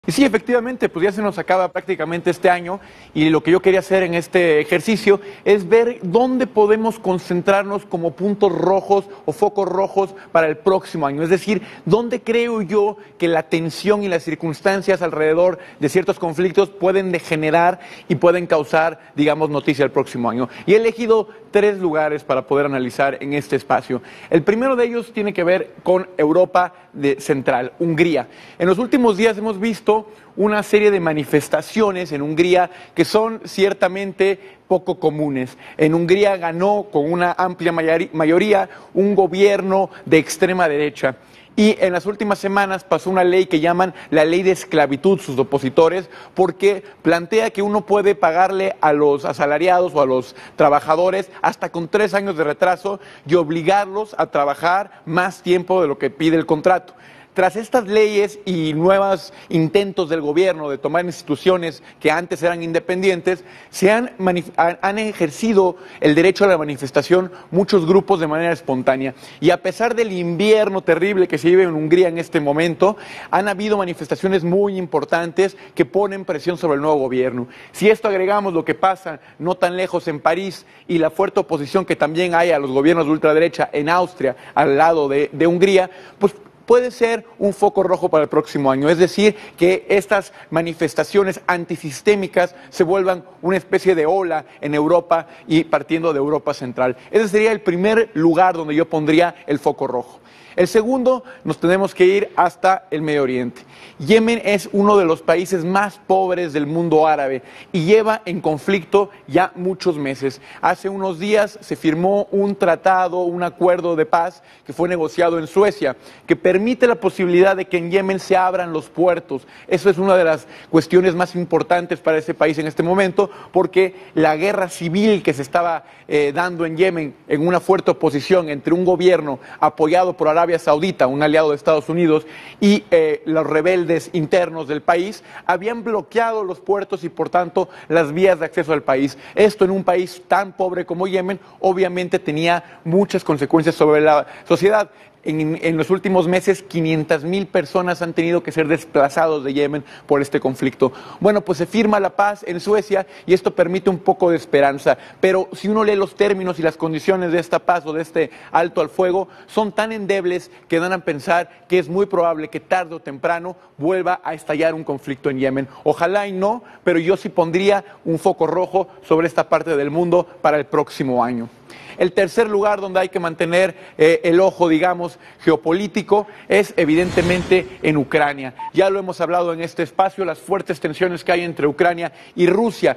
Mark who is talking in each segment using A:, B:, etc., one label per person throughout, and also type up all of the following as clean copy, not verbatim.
A: Y sí, efectivamente, pues ya se nos acaba prácticamente este año y lo que yo quería hacer en este ejercicio es ver dónde podemos concentrarnos como puntos rojos o focos rojos para el próximo año. Es decir, dónde creo yo que la tensión y las circunstancias alrededor de ciertos conflictos pueden degenerar y pueden causar, digamos, noticia el próximo año. Y he elegido 3 lugares para poder analizar en este espacio. El primero de ellos tiene que ver con Europa Central, Hungría. En los últimos días hemos visto una serie de manifestaciones en Hungría que son ciertamente poco comunes. En Hungría ganó con una amplia mayoría un gobierno de extrema derecha. Y en las últimas semanas pasó una ley que llaman la ley de esclavitud, sus opositores, porque plantea que uno puede pagarle a los asalariados o a los trabajadores hasta con 3 años de retraso y obligarlos a trabajar más tiempo de lo que pide el contrato. Tras estas leyes y nuevos intentos del gobierno de tomar instituciones que antes eran independientes, se han ejercido el derecho a la manifestación muchos grupos de manera espontánea. Y a pesar del invierno terrible que se vive en Hungría en este momento, han habido manifestaciones muy importantes que ponen presión sobre el nuevo gobierno. Si esto agregamos lo que pasa no tan lejos en París y la fuerte oposición que también hay a los gobiernos de ultraderecha en Austria, al lado de Hungría, pues puede ser un foco rojo para el próximo año. Es decir, que estas manifestaciones antisistémicas se vuelvan una especie de ola en Europa y partiendo de Europa Central. Ese sería el primer lugar donde yo pondría el foco rojo. El segundo, nos tenemos que ir hasta el Medio Oriente. Yemen es uno de los países más pobres del mundo árabe y lleva en conflicto ya muchos meses. Hace unos días se firmó un tratado, un acuerdo de paz que fue negociado en Suecia, que permite la posibilidad de que en Yemen se abran los puertos. Eso es una de las cuestiones más importantes para ese país en este momento, porque la guerra civil que se estaba dando en Yemen en una fuerte oposición entre un gobierno apoyado por Arabia Saudita, un aliado de Estados Unidos, y los rebeldes internos del país, habían bloqueado los puertos y por tanto las vías de acceso al país. Esto en un país tan pobre como Yemen obviamente tenía muchas consecuencias sobre la sociedad. En los últimos meses, 500,000 personas han tenido que ser desplazados de Yemen por este conflicto. Bueno, pues se firma la paz en Suecia y esto permite un poco de esperanza. Pero si uno lee los términos y las condiciones de esta paz o de este alto al fuego, son tan endebles que dan a pensar que es muy probable que tarde o temprano vuelva a estallar un conflicto en Yemen. Ojalá y no, pero yo sí pondría un foco rojo sobre esta parte del mundo para el próximo año. El tercer lugar donde hay que mantener el ojo, digamos, geopolítico es evidentemente en Ucrania. Ya lo hemos hablado en este espacio, las fuertes tensiones que hay entre Ucrania y Rusia.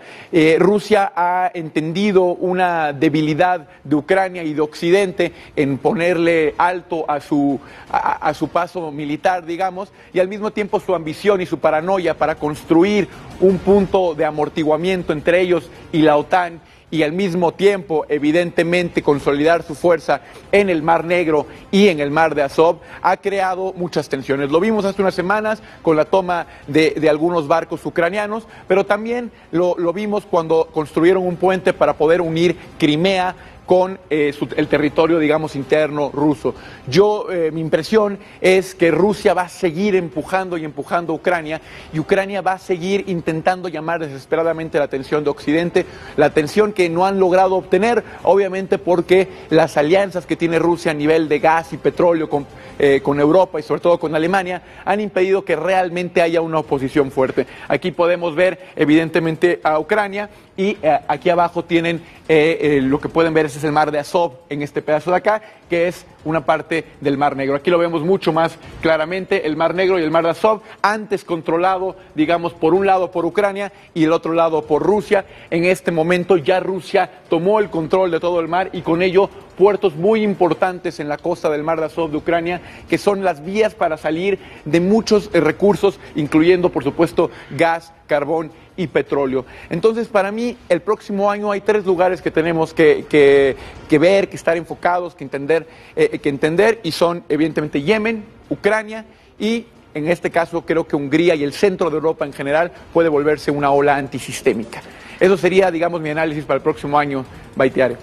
A: Rusia ha entendido una debilidad de Ucrania y de Occidente en ponerle alto a su paso militar, digamos, y al mismo tiempo su ambición y su paranoia para construir un punto de amortiguamiento entre ellos y la OTAN, y al mismo tiempo, evidentemente, consolidar su fuerza en el Mar Negro y en el Mar de Azov, ha creado muchas tensiones. Lo vimos hace unas semanas con la toma de algunos barcos ucranianos, pero también lo vimos cuando construyeron un puente para poder unir Crimea con el territorio, digamos, interno ruso. Mi impresión es que Rusia va a seguir empujando y empujando a Ucrania, y Ucrania va a seguir intentando llamar desesperadamente la atención de Occidente, la atención que no han logrado obtener, obviamente porque las alianzas que tiene Rusia a nivel de gas y petróleo con Europa y sobre todo con Alemania han impedido que realmente haya una oposición fuerte. Aquí podemos ver evidentemente a Ucrania y aquí abajo tienen lo que pueden ver, ese es el Mar de Azov en este pedazo de acá, que es una parte del Mar Negro. Aquí lo vemos mucho más claramente, el Mar Negro y el Mar de Azov, antes controlado, digamos, por un lado por Ucrania y el otro lado por Rusia. En este momento ya Rusia tomó el control de todo el mar y con ello puertos muy importantes en la costa del Mar de Azov de Ucrania, que son las vías para salir de muchos recursos, incluyendo, por supuesto, gas, carbón y petróleo. Entonces, para mí, el próximo año hay 3 lugares que tenemos que ver, que estar enfocados, que entender, y son, evidentemente, Yemen, Ucrania y, en este caso, creo que Hungría y el centro de Europa en general puede volverse una ola antisistémica. Eso sería, digamos, mi análisis para el próximo año, Baitiare.